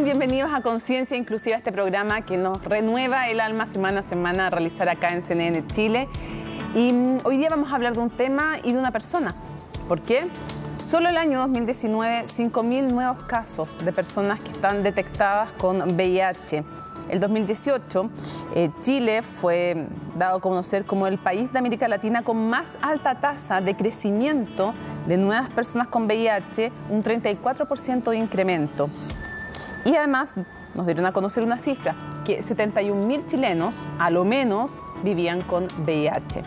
están? Bienvenidos a Conciencia Inclusiva, este programa que nos renueva el alma semana a semana a realizar acá en CNN Chile. Y hoy día vamos a hablar de un tema y de una persona. ¿Por qué? Solo el año 2019, 5.000 nuevos casos de personas que están detectadas con VIH. El 2018, Chile fue dado a conocer como el país de América Latina con más alta tasa de crecimiento de nuevas personas con VIH, un 34% de incremento. Y además nos dieron a conocer una cifra, que 71.000 chilenos, a lo menos, vivían con VIH.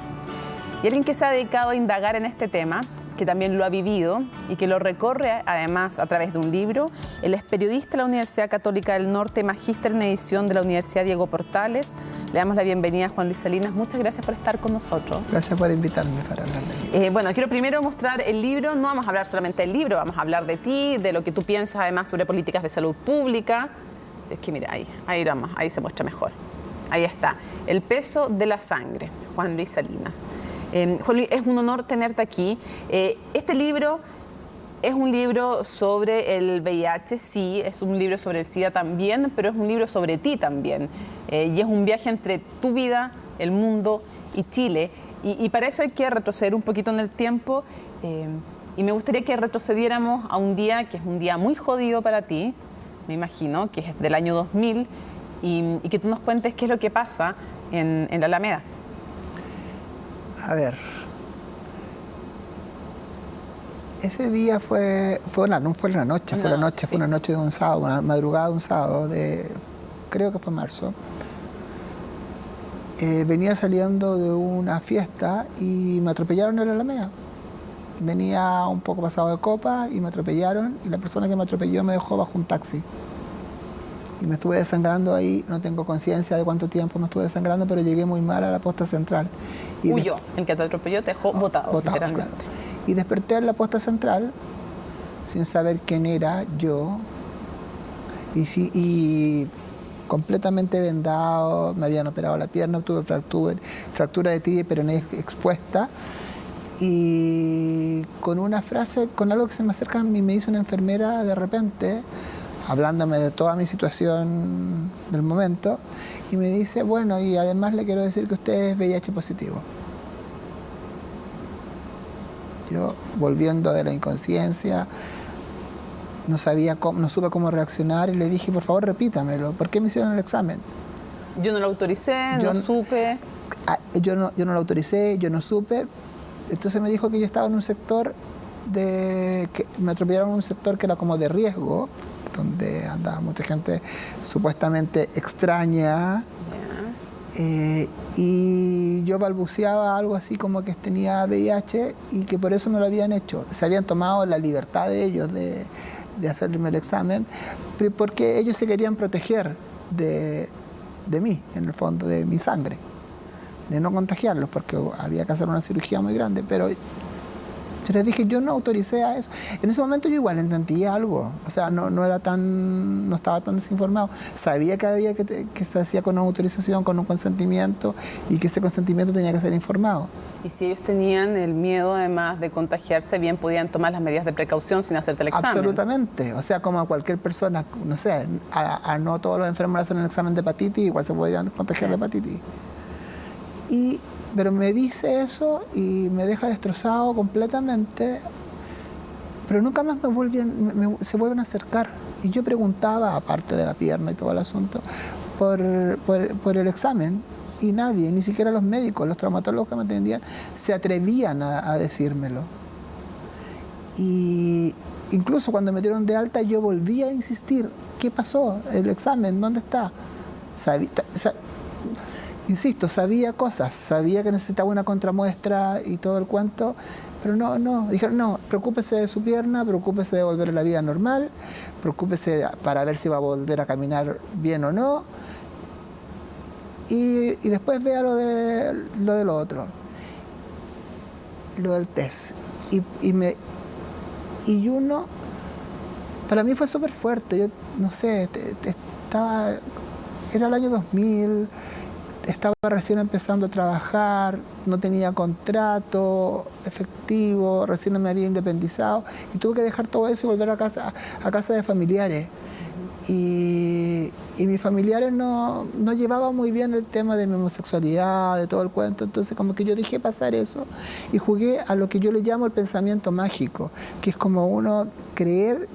Y alguien que se ha dedicado a indagar en este tema, que también lo ha vivido y que lo recorre además a través de un libro. Él es periodista de la Universidad Católica del Norte, magíster en edición de la Universidad Diego Portales. Le damos la bienvenida a Juan Luis Salinas. Muchas gracias por estar con nosotros. Gracias por invitarme para hablar del libro. Bueno, quiero primero mostrar el libro. No vamos a hablar solamente del libro, vamos a hablar de ti, de lo que tú piensas además sobre políticas de salud pública. Es que mira, ahí vamos, ahí se muestra mejor. Ahí está, El peso de la sangre, Juan Luis Salinas. Juan Luis, es un honor tenerte aquí. Este libro es un libro sobre el VIH, sí, es un libro sobre el SIDA también, pero es un libro sobre ti también. Y es un viaje entre tu vida, el mundo y Chile. Y para eso hay que retroceder un poquito en el tiempo. Y me gustaría que retrocediéramos a un día que es un día muy jodido para ti, me imagino, que es del año 2000, y que tú nos cuentes qué es lo que pasa en la Alameda. A ver, ese día no fue la noche, fue una noche de un sábado, una madrugada de un sábado, creo que fue marzo. Venía saliendo de una fiesta y me atropellaron en la Alameda. Venía un poco pasado de copa y me atropellaron, y la persona que me atropelló me dejó bajo un taxi. Y me estuve desangrando ahí, no tengo conciencia de cuánto tiempo me estuve desangrando, pero llegué muy mal a la posta central. Huyó, el que te atropelló te dejó botado, literalmente. Claro. Y desperté en la posta central sin saber quién era yo, y completamente vendado, me habían operado la pierna, tuve fractura de tibia y peroné expuesta. Y con una frase, con algo que se me acerca a mí, me dice una enfermera de repente, hablándome de toda mi situación del momento, y me dice, bueno, y además le quiero decir que usted es VIH positivo. Yo, volviendo de la inconsciencia, no supe cómo reaccionar, y le dije, por favor, repítamelo, ¿por qué me hicieron el examen? Yo no lo autoricé, no supe. Yo no lo autoricé, yo no supe. Entonces me dijo que yo estaba en un sector que me atropellaron en un sector que era como de riesgo, donde andaba mucha gente supuestamente extraña. Y yo balbuceaba algo así como que tenía VIH y que por eso no lo habían hecho. Se habían tomado la libertad de ellos de hacerme el examen, porque ellos se querían proteger de mí, en el fondo, de mi sangre, de no contagiarlos, porque había que hacer una cirugía muy grande. Pero yo les dije, yo no autoricé a eso. En ese momento yo igual entendía algo, o sea, no estaba tan desinformado. Sabía que se hacía con una autorización, con un consentimiento, y que ese consentimiento tenía que ser informado. Y si ellos tenían el miedo, además de contagiarse, bien podían tomar las medidas de precaución sin hacerte el examen. Absolutamente, o sea, como a cualquier persona, no sé, no todos los enfermos hacen el examen de hepatitis, igual se podían contagiar de hepatitis. Pero me dice eso y me deja destrozado completamente, pero nunca más se vuelven a acercar. Y yo preguntaba, aparte de la pierna y todo el asunto, por el examen, y nadie, ni siquiera los médicos, los traumatólogos que me atendían, se atrevían a decírmelo. Y incluso cuando me dieron de alta, yo volví a insistir, ¿qué pasó? ¿El examen? ¿Dónde está? Insisto, sabía cosas, sabía que necesitaba una contramuestra y todo el cuento, pero no, dijeron, no, preocúpese de su pierna, preocúpese de volver a la vida normal, preocúpese para ver si va a volver a caminar bien o no, y después vea lo del otro, lo del test. Y uno, para mí fue súper fuerte, yo no sé, era el año 2000, estaba recién empezando a trabajar, no tenía contrato efectivo, recién me había independizado y tuve que dejar todo eso y volver a casa de familiares. Y mis familiares no llevaban muy bien el tema de mi homosexualidad, de todo el cuento. Entonces como que yo dejé pasar eso y jugué a lo que yo le llamo el pensamiento mágico, que es como uno creer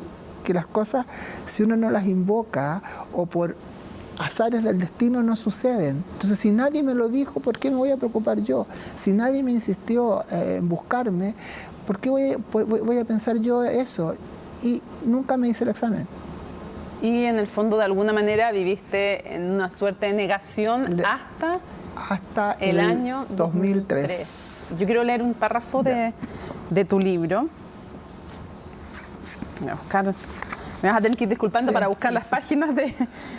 que las cosas, si uno no las invoca o por azares del destino, no suceden. Entonces, si nadie me lo dijo, ¿por qué me voy a preocupar yo? Si nadie me insistió en buscarme, ¿por qué voy a pensar yo eso? Y nunca me hice el examen. Y en el fondo, de alguna manera, viviste en una suerte de negación hasta el año 2003. Yo quiero leer un párrafo de tu libro. Voy a buscar. Me vas a tener que ir disculpando para buscar las páginas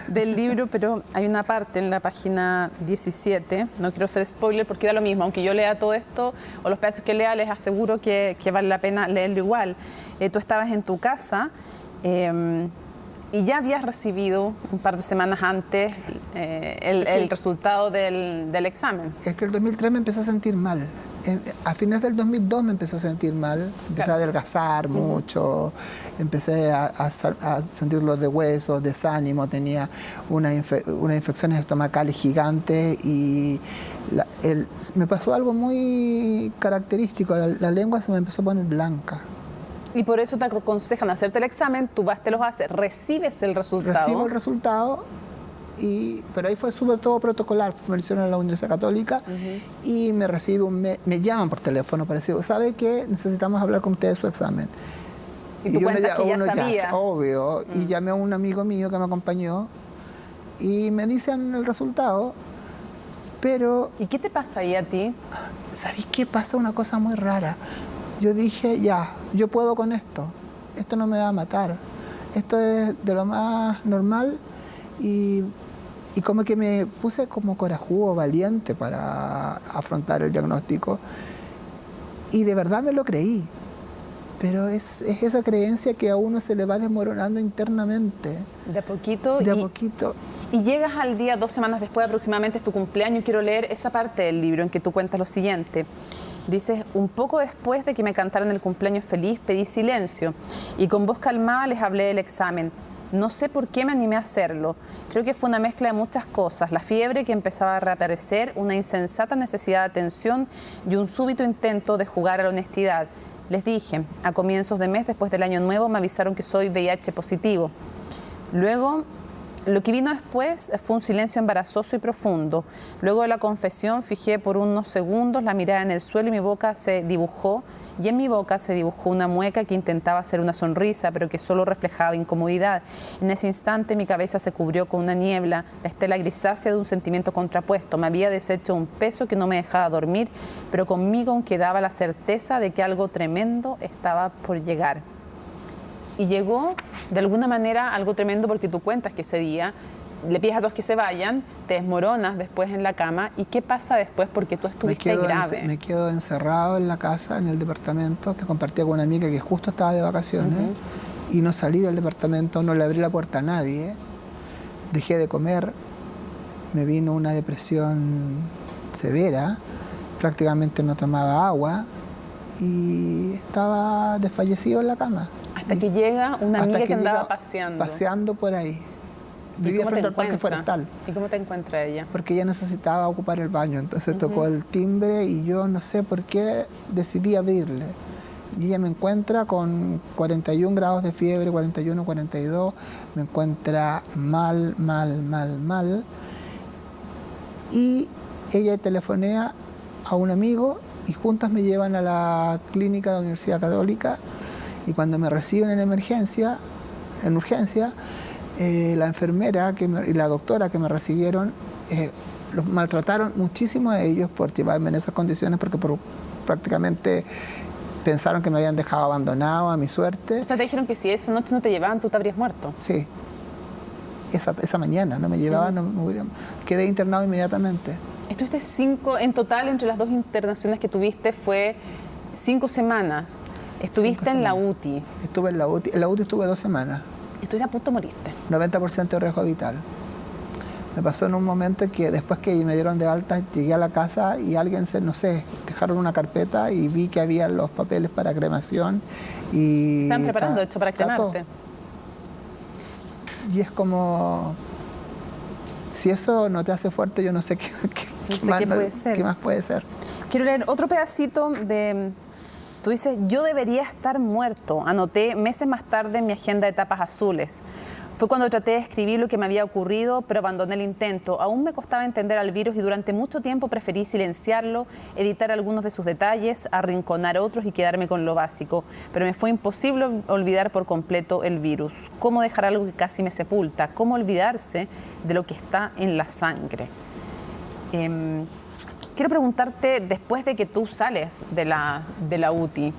del libro, pero hay una parte en la página 17, no quiero ser spoiler porque da lo mismo, aunque yo lea todo esto, o los pedazos que lea, les aseguro que vale la pena leerlo igual. Tú estabas en tu casa y ya habías recibido un par de semanas antes el resultado del examen. Es que el 2003 me empecé a sentir mal. A finales del 2002 me empecé a sentir mal, empecé a adelgazar mucho, empecé a sentir dolor de huesos, desánimo, tenía unas infecciones estomacales gigantes y me pasó algo muy característico, la lengua se me empezó a poner blanca. Y por eso te aconsejan hacerte el examen, tú vas, te los haces, recibes el resultado. Recibo el resultado. Pero ahí fue súper todo protocolar, me lo hicieron en la Universidad Católica y me llaman por teléfono para decir, ¿sabe qué? Necesitamos hablar con usted de su examen. Y tú cuentas que ya sabías. Obvio, y llamé a un amigo mío que me acompañó y me dicen el resultado, pero... ¿Y qué te pasa ahí a ti? ¿Sabéis qué pasa? Una cosa muy rara. Yo dije, ya, yo puedo con esto no me va a matar, esto es de lo más normal y como que me puse como corajudo, valiente para afrontar el diagnóstico y de verdad me lo creí, pero es esa creencia que a uno se le va desmoronando internamente. De a poquito. De a poquito. Y llegas al día, 2 semanas después aproximadamente es tu cumpleaños. Quiero leer esa parte del libro en que tú cuentas lo siguiente. Dices, un poco después de que me cantaran el cumpleaños feliz, pedí silencio y con voz calmada les hablé del examen. No sé por qué me animé a hacerlo. Creo que fue una mezcla de muchas cosas. La fiebre que empezaba a reaparecer, una insensata necesidad de atención y un súbito intento de jugar a la honestidad. Les dije, a comienzos de mes, después del año nuevo, me avisaron que soy VIH positivo. Luego, lo que vino después fue un silencio embarazoso y profundo. Luego de la confesión, fijé por unos segundos la mirada en el suelo y mi boca se dibujó. Y en mi boca se dibujó una mueca que intentaba hacer una sonrisa, pero que solo reflejaba incomodidad. En ese instante mi cabeza se cubrió con una niebla, la estela grisácea de un sentimiento contrapuesto. Me había deshecho un peso que no me dejaba dormir, pero conmigo aún quedaba la certeza de que algo tremendo estaba por llegar. Y llegó, de alguna manera, algo tremendo porque tú cuentas que ese día le pides a todos que se vayan, te desmoronas después en la cama. ¿Y qué pasa después? Porque tú estuviste grave. Me quedo encerrado en la casa, en el departamento, que compartía con una amiga que justo estaba de vacaciones. Y no salí del departamento, no le abrí la puerta a nadie. Dejé de comer. Me vino una depresión severa. Prácticamente no tomaba agua. Y estaba desfallecido en la cama. Hasta que llega una amiga que andaba paseando. Paseando por ahí. Vivía frente al parque forestal. ¿Y cómo te encuentra ella? Porque ella necesitaba ocupar el baño, entonces tocó el timbre y yo no sé por qué decidí abrirle. Y ella me encuentra con 41 grados de fiebre, 41, 42, me encuentra mal. Y ella telefonea a un amigo y juntas me llevan a la clínica de la Universidad Católica y cuando me reciben en urgencia, la enfermera y la doctora que me recibieron los maltrataron muchísimo a ellos por llevarme en esas condiciones porque prácticamente pensaron que me habían dejado abandonado a mi suerte. O sea, te dijeron que si esa noche no te llevaban, tú te habrías muerto. Sí. Esa mañana no me llevaban, quedé internado inmediatamente. Estuviste en total, entre las 2 internaciones que tuviste, fue 5 semanas. Estuviste en la UTI. Estuve en la UTI. En la UTI estuve 2 semanas. Estuviste a punto de morirte. 90% de riesgo vital. Me pasó en un momento que después que me dieron de alta, llegué a la casa y alguien dejaron una carpeta y vi que había los papeles para cremación. Y ¿Están preparando, de hecho, para cremarte? Y es como, si eso no te hace fuerte, yo no sé qué más puede ser. Quiero leer otro pedacito de... Tú dices, yo debería estar muerto. Anoté meses más tarde en mi agenda de tapas azules. Fue cuando traté de escribir lo que me había ocurrido, pero abandoné el intento. Aún me costaba entender al virus y durante mucho tiempo preferí silenciarlo, editar algunos de sus detalles, arrinconar otros y quedarme con lo básico. Pero me fue imposible olvidar por completo el virus. ¿Cómo dejar algo que casi me sepulta? ¿Cómo olvidarse de lo que está en la sangre? Quiero preguntarte, después de que tú sales de la UTI,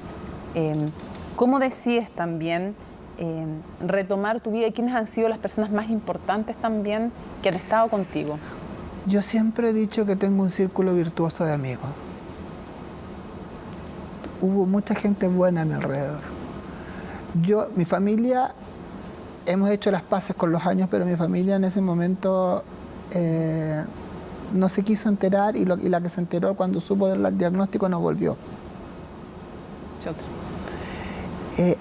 ¿cómo decides también retomar tu vida y quiénes han sido las personas más importantes también que han estado contigo? Yo siempre he dicho que tengo un círculo virtuoso de amigos. Hubo mucha gente buena a mi alrededor. Mi familia, hemos hecho las paces con los años, pero mi familia en ese momento no se quiso enterar y la que se enteró cuando supo del diagnóstico no volvió.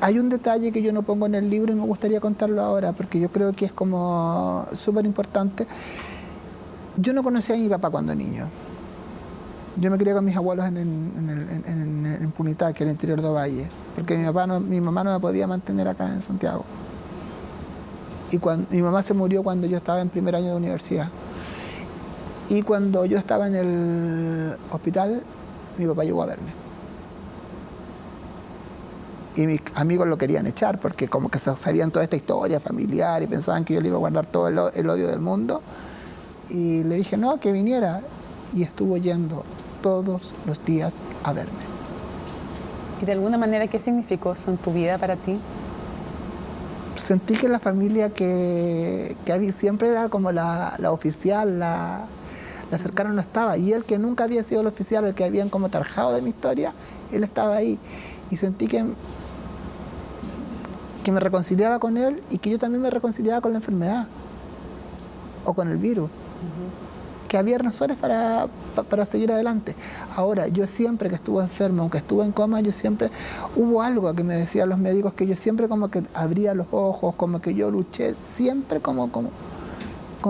Hay un detalle que yo no pongo en el libro y me gustaría contarlo ahora porque yo creo que es como súper importante. Yo no conocía a mi papá cuando niño. Yo me crié con mis abuelos en Punitá, que era el interior de Ovalle, porque mi mamá no me podía mantener acá en Santiago. Y mi mamá se murió cuando yo estaba en primer año de universidad. Y cuando yo estaba en el hospital, mi papá llegó a verme. Y mis amigos lo querían echar porque como que sabían toda esta historia familiar y pensaban que yo le iba a guardar todo el odio del mundo. Y le dije, no, que viniera. Y estuvo yendo todos los días a verme. ¿Y de alguna manera qué significó eso en tu vida para ti? Sentí que la familia que había siempre era como la oficial, la cercana no estaba. Y él, que nunca había sido el oficial, el que habían como tarjado de mi historia, él estaba ahí. Y sentí que me reconciliaba con él y que yo también me reconciliaba con la enfermedad o con el virus. Que había razones para seguir adelante. Ahora, yo siempre que estuve enfermo, aunque estuve en coma, hubo algo que me decían los médicos, que yo siempre como que abría los ojos, como que yo luché, siempre como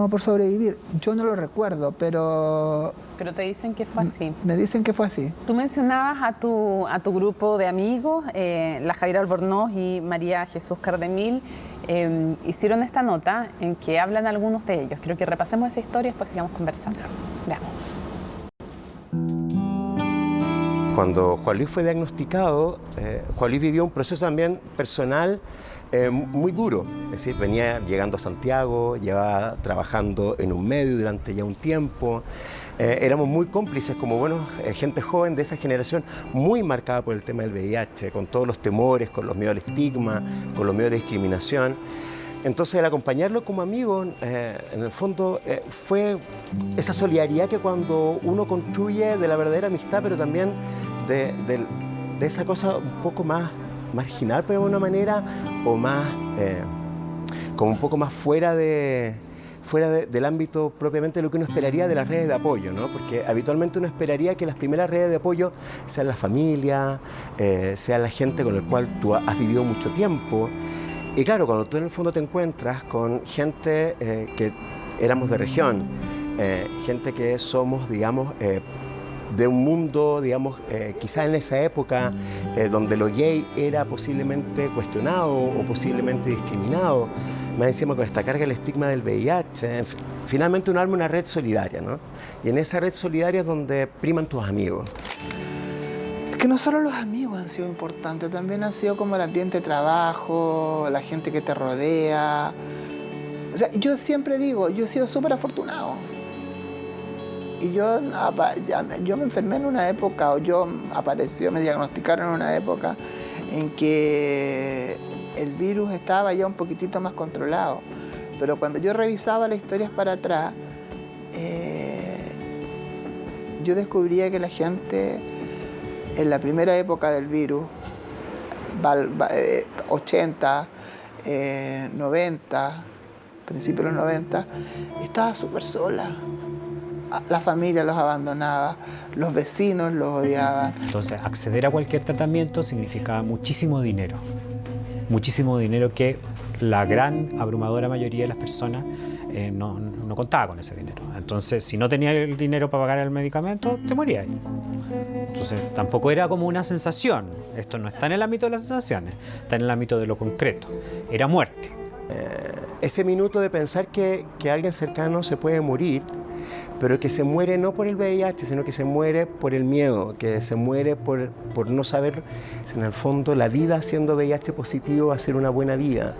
por sobrevivir. Yo no lo recuerdo, pero... Pero te dicen que fue así. Me dicen que fue así. Tú mencionabas a tu grupo de amigos, la Javiera Albornoz y María Jesús Cardemil. Hicieron esta nota en que hablan algunos de ellos. Creo que repasemos esa historia y después sigamos conversando. Veamos. Cuando Juan Luis fue diagnosticado, Juan Luis vivió un proceso también personal muy duro. Es decir, venía llegando a Santiago, llevaba trabajando en un medio durante ya un tiempo. Éramos muy cómplices como buenos gente joven de esa generación muy marcada por el tema del VIH, con todos los temores, con los miedos al estigma, con los miedos de discriminación. Entonces, el acompañarlo como amigo, en el fondo, fue esa solidaridad que cuando uno construye de la verdadera amistad, pero también de esa cosa un poco más marginal, pero de alguna manera, o más, como un poco más fuera del ámbito propiamente de lo que uno esperaría de las redes de apoyo, ¿no? Porque habitualmente uno esperaría que las primeras redes de apoyo sean la familia, sean la gente con la cual tú has vivido mucho tiempo. Y claro, cuando tú en el fondo te encuentras con gente que éramos de región, gente que somos, digamos, de un mundo, digamos, quizás en esa época donde lo gay era posiblemente cuestionado o posiblemente discriminado, más encima con esta carga del estigma del VIH, finalmente uno arma una red solidaria, ¿no? Y en esa red solidaria es donde priman tus amigos. Es que no solo los amigos han sido importantes, también han sido como el ambiente de trabajo, la gente que te rodea. O sea, yo siempre digo, yo he sido súper afortunado. Y yo me enfermé en una época, me diagnosticaron en una época en que el virus estaba ya un poquitito más controlado. Pero cuando yo revisaba las historias para atrás, yo descubría que la gente en la primera época del virus, 80, 90, principios de los 90, estaba súper sola. La familia los abandonaba, los vecinos los odiaban. Entonces, acceder a cualquier tratamiento significaba muchísimo dinero que la gran abrumadora mayoría de las personas no contaba con ese dinero. Entonces, si no tenía el dinero para pagar el medicamento, te morías. Entonces, tampoco era como una sensación. Esto no está en el ámbito de las sensaciones, está en el ámbito de lo concreto. Era muerte. Ese minuto de pensar que alguien cercano se puede morir, pero que se muere no por el VIH, sino que se muere por el miedo, que se muere por no saber, en el fondo, la vida siendo VIH positivo va a ser una buena vida.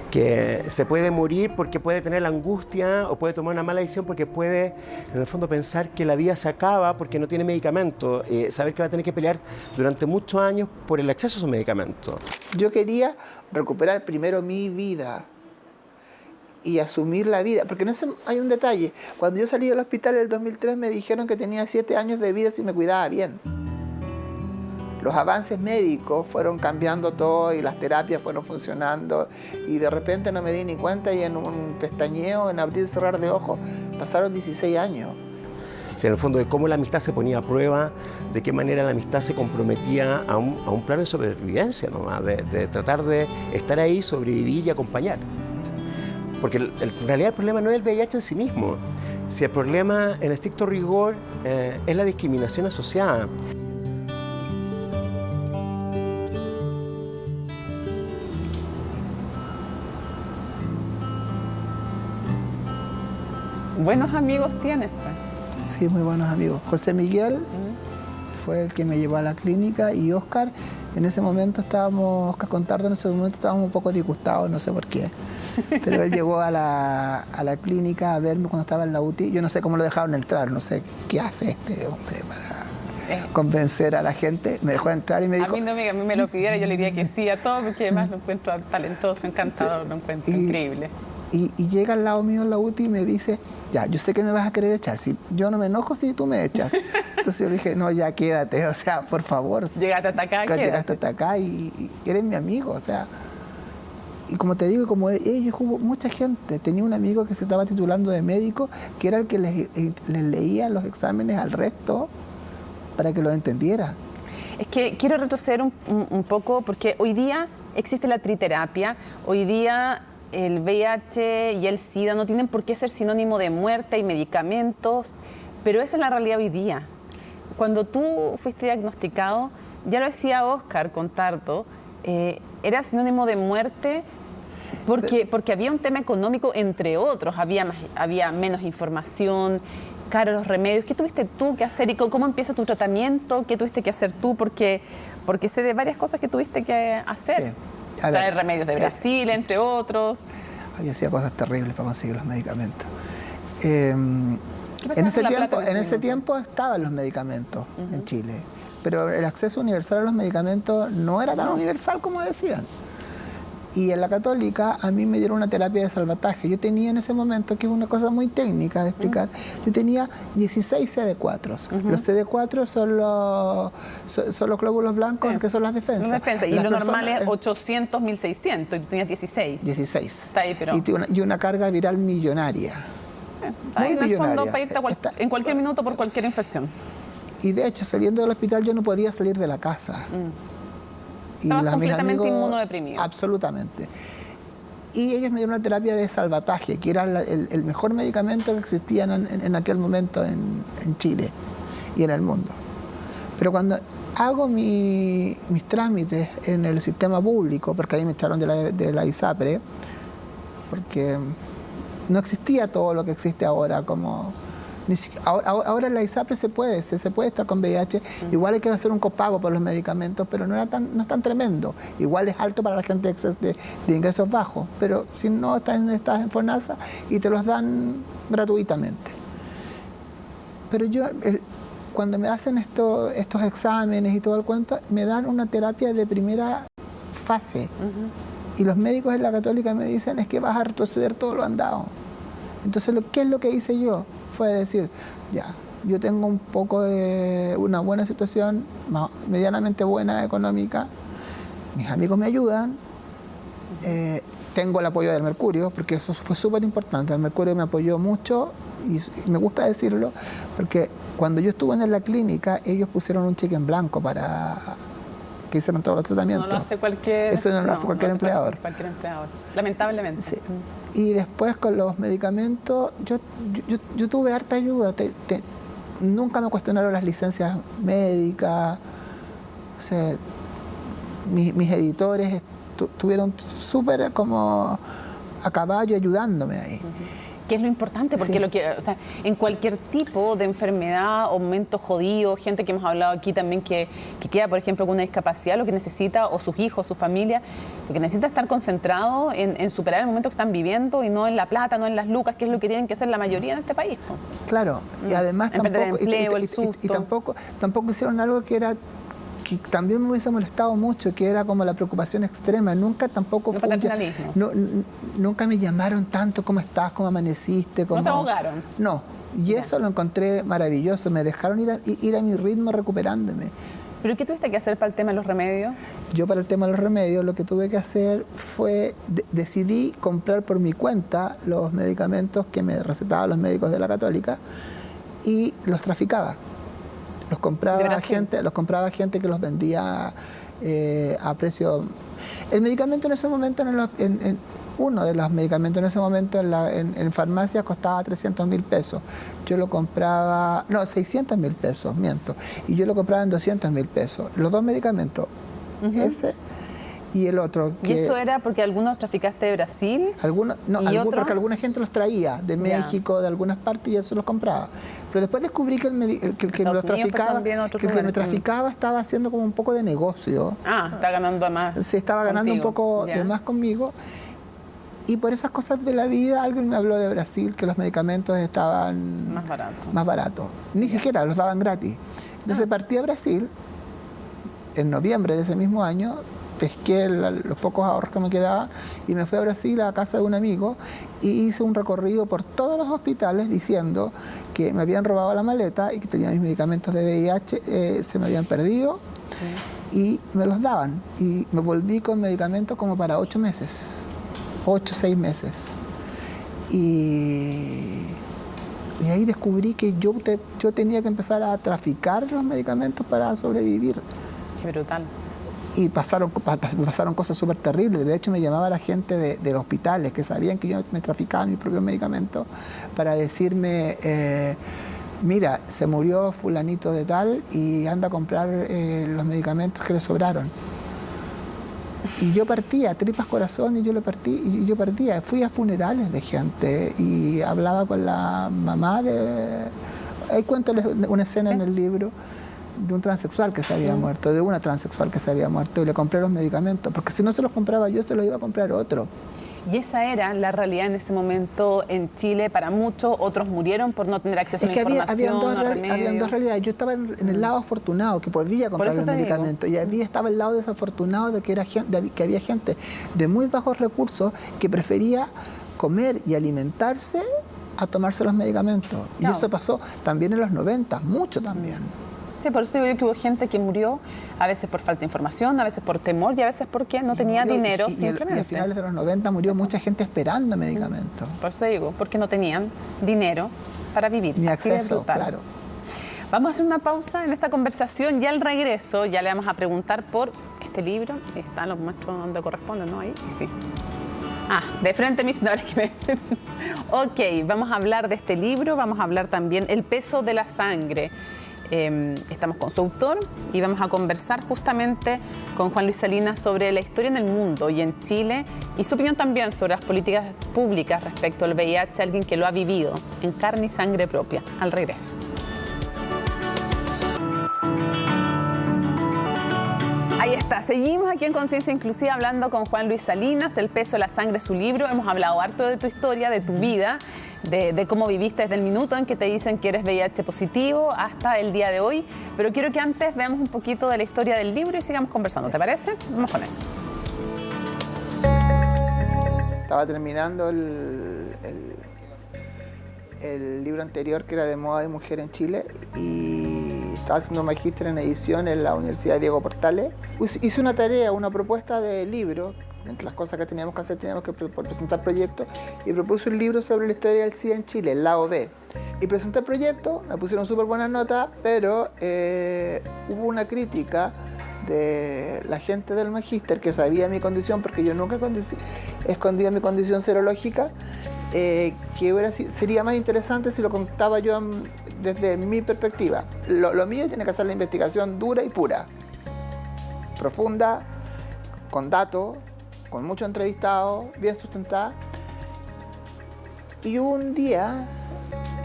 Que se puede morir porque puede tener la angustia o puede tomar una mala decisión porque puede, en el fondo, pensar que la vida se acaba porque no tiene medicamento, saber que va a tener que pelear durante muchos años por el acceso a esos medicamentos. Yo quería recuperar primero mi vida y asumir la vida, porque en eso hay un detalle. Cuando yo salí del hospital en el 2003 me dijeron que tenía 7 años de vida si me cuidaba bien. Los avances médicos fueron cambiando todo y las terapias fueron funcionando y de repente no me di ni cuenta y en un pestañeo, en abrir y cerrar de ojos, pasaron 16 años. En el fondo, de cómo la amistad se ponía a prueba, de qué manera la amistad se comprometía a un plano de sobrevivencia nomás, de tratar de estar ahí, sobrevivir y acompañar. Porque en realidad el problema no es el VIH en sí mismo. Si el problema, en estricto rigor, es la discriminación asociada. Buenos amigos tienes, pues. Sí, muy buenos amigos. José Miguel fue el que me llevó a la clínica y Oscar, en ese momento Oscar Contardo en ese momento estábamos un poco disgustados, no sé por qué. Pero él llegó a la clínica a verme cuando estaba en la UTI. Yo no sé cómo lo dejaron entrar, no sé qué hace este hombre para convencer a la gente. Me dejó entrar y me dijo... A mí no a mí me lo pidiera, yo le diría que sí a todo, porque además lo encuentro talentoso, encantador, lo encuentro increíble. Y llega al lado mío en la UTI y me dice, ya, yo sé que me vas a querer echar, si yo no me enojo si tú me echas. Entonces yo le dije, no, ya quédate, o sea, por favor. Llegaste hasta acá, llegaste hasta acá y eres mi amigo, o sea. Y como te digo, como ellos hubo mucha gente. Tenía un amigo que se estaba titulando de médico, que era el que les leía los exámenes al resto para que lo entendiera. Es que quiero retroceder un poco, porque hoy día existe la triterapia, hoy día el VIH y el SIDA no tienen por qué ser sinónimo de muerte y medicamentos, pero esa es la realidad hoy día. Cuando tú fuiste diagnosticado, ya lo decía Oscar Contardo, era sinónimo de muerte porque había un tema económico, entre otros, había menos información, caros los remedios. ¿Qué tuviste tú que hacer y cómo empieza tu tratamiento? ¿Qué tuviste que hacer tú? Porque sé de varias cosas que tuviste que hacer. Sí. Traer remedios de Brasil, entre otros. Yo hacía cosas terribles para conseguir los medicamentos. En ese tiempo estaban los medicamentos en Chile, pero el acceso universal a los medicamentos no era tan universal como decían. Y en la Católica a mí me dieron una terapia de salvataje. Yo tenía en ese momento, que es una cosa muy técnica de explicar, yo tenía 16 CD4. Los CD4 son los glóbulos blancos, que son las defensas. Y lo normal es 800, 1600, y tú tenías 16. 16. Está ahí, pero... y una carga viral millonaria. Ahí en el fondo para irte en cualquier minuto por cualquier infección. Y de hecho, saliendo del hospital yo no podía salir de la casa. Estabas completamente inmunodeprimido. Absolutamente. Y ellos me dieron una terapia de salvataje, que era el mejor medicamento que existía en aquel momento en Chile y en el mundo. Pero cuando hago mis trámites en el sistema público, porque ahí me echaron de la ISAPRE, porque no existía todo lo que existe ahora, como... Ahora en la ISAPRE se puede estar con VIH, igual hay que hacer un copago por los medicamentos, pero no es tan tremendo. Igual es alto para la gente de ingresos bajos, pero si no estás en FONASA y te los dan gratuitamente. Pero cuando me hacen estos exámenes y todo el cuento, me dan una terapia de primera fase. Y los médicos en la Católica me dicen, es que vas a retroceder todo lo andado. Entonces, ¿qué es lo que hice yo? Fue decir, ya, yo tengo un poco de una buena situación, medianamente buena económica, mis amigos me ayudan, tengo el apoyo del Mercurio, porque eso fue súper importante. El Mercurio me apoyó mucho y me gusta decirlo, porque cuando yo estuve en la clínica, ellos pusieron un cheque en blanco para que hicieron todos los tratamientos. Eso no lo hace cualquier, Eso no lo hace cualquier empleador. Cualquier empleador, lamentablemente. Sí. Y después con los medicamentos, yo tuve harta ayuda. Nunca me cuestionaron las licencias médicas. O sea, mis editores estuvieron súper como a caballo ayudándome ahí. Que es lo importante, porque Sí. o sea, en cualquier tipo de enfermedad o momento jodido, gente que hemos hablado aquí también que queda, por ejemplo, con una discapacidad, lo que necesita, o sus hijos, su familia, lo que necesita es estar concentrado en superar el momento que están viviendo y no en la plata, no en las lucas, que es lo que tienen que hacer la mayoría en este país. Claro, y además En perder tampoco, el empleo, el susto. tampoco hicieron algo que también me hubiese molestado mucho, que era como la preocupación extrema. Nunca tampoco El fue paternalismo. nunca me llamaron tanto, ¿cómo estás? ¿Cómo amaneciste? No te ahogaron. No, y eso lo encontré maravilloso. Me dejaron ir a mi ritmo recuperándome. ¿Pero qué tuviste que hacer para el tema de los remedios? Yo para el tema de los remedios lo que tuve que hacer fue, decidí comprar por mi cuenta los medicamentos que me recetaban los médicos de la Católica y los traficaba. Los compraba gente que los vendía a precio. El medicamento en ese momento, uno de los medicamentos en ese momento en farmacias costaba 300.000 pesos. Yo lo compraba, no, 600.000 pesos, miento. Y yo lo compraba en 200.000 pesos. Los dos medicamentos, ese y el otro. ¿Y eso era porque algunos traficaste de Brasil? Porque alguna gente los traía de México, de algunas partes, y eso los compraba. Pero después descubrí que el que me traficaba estaba haciendo como un poco de negocio. Ah, está ganando más. Se estaba ganando un poco de más conmigo. Y por esas cosas de la vida, alguien me habló de Brasil, que los medicamentos estaban más baratos. Ni siquiera los daban gratis. Entonces partí a Brasil en noviembre de ese mismo año. Pesqué los pocos ahorros que me quedaban y me fui a Brasil a casa de un amigo y hice un recorrido por todos los hospitales diciendo que me habían robado la maleta y que tenía mis medicamentos de VIH, se me habían perdido y me los daban. Y me volví con medicamentos como para 8 meses, 6 meses. Y ahí descubrí que yo tenía que empezar a traficar los medicamentos para sobrevivir. Qué brutal. Y pasaron cosas súper terribles. De hecho, me llamaba la gente de los hospitales que sabían que yo me traficaba mis propios medicamentos para decirme, mira, se murió fulanito de tal y anda a comprar los medicamentos que le sobraron. Y yo partía, tripas corazón, y yo partía. Fui a funerales de gente y hablaba con la mamá de... Ahí cuento una escena en el libro de un transexual que se había muerto, de una transexual que se había muerto, y le compré los medicamentos, porque si no se los compraba yo, se los iba a comprar otro. Y esa era la realidad en ese momento en Chile para muchos, otros murieron por no tener acceso a la información, habían dos realidades. Yo estaba en el lado afortunado, que podía comprar los medicamentos, y estaba el lado desafortunado de que había gente de muy bajos recursos que prefería comer y alimentarse a tomarse los medicamentos. Y eso pasó también en los 90, mucho también. Sí, por eso digo yo que hubo gente que murió, a veces por falta de información, a veces por temor y a veces porque no tenía dinero simplemente. Y a finales de los 90 murió mucha gente esperando medicamentos. Por eso digo, porque no tenían dinero para vivir. Ni así de acceso, brutal. claro. Vamos a hacer una pausa en esta conversación y al regreso ya le vamos a preguntar por este libro. Están los muestros donde corresponden, ¿no? Ahí sí. Ah, de frente mis señores que me... Ok, vamos a hablar de este libro, vamos a hablar también El peso de la sangre. Estamos con su autor y vamos a conversar justamente con Juan Luis Salinas sobre la historia en el mundo y en Chile y su opinión también sobre las políticas públicas respecto al VIH, alguien que lo ha vivido en carne y sangre propia. Al regreso. Ahí está, seguimos aquí en Conciencia Inclusiva hablando con Juan Luis Salinas, El peso de la sangre, su libro. Hemos hablado harto de tu historia, de tu vida, de cómo viviste desde el minuto en que te dicen que eres VIH positivo hasta el día de hoy. Pero quiero que antes veamos un poquito de la historia del libro y sigamos conversando, ¿te parece? Vamos con eso. Estaba terminando el libro anterior, que era de moda y mujer en Chile, y estaba haciendo un magíster en edición en la Universidad Diego Portales. Hice una tarea, una propuesta de libro. Entre las cosas que teníamos que hacer, teníamos que presentar proyectos, y propuse un libro sobre la historia del SIDA en Chile, el lado B. Y presenté el proyecto, me pusieron súper buenas notas, pero hubo una crítica de la gente del magíster que sabía mi condición, porque yo nunca escondía mi condición serológica, que sería más interesante si lo contaba yo desde mi perspectiva. Lo mío tiene que ser la investigación dura y pura, profunda, con datos, con mucho entrevistado, bien sustentada. Y un día,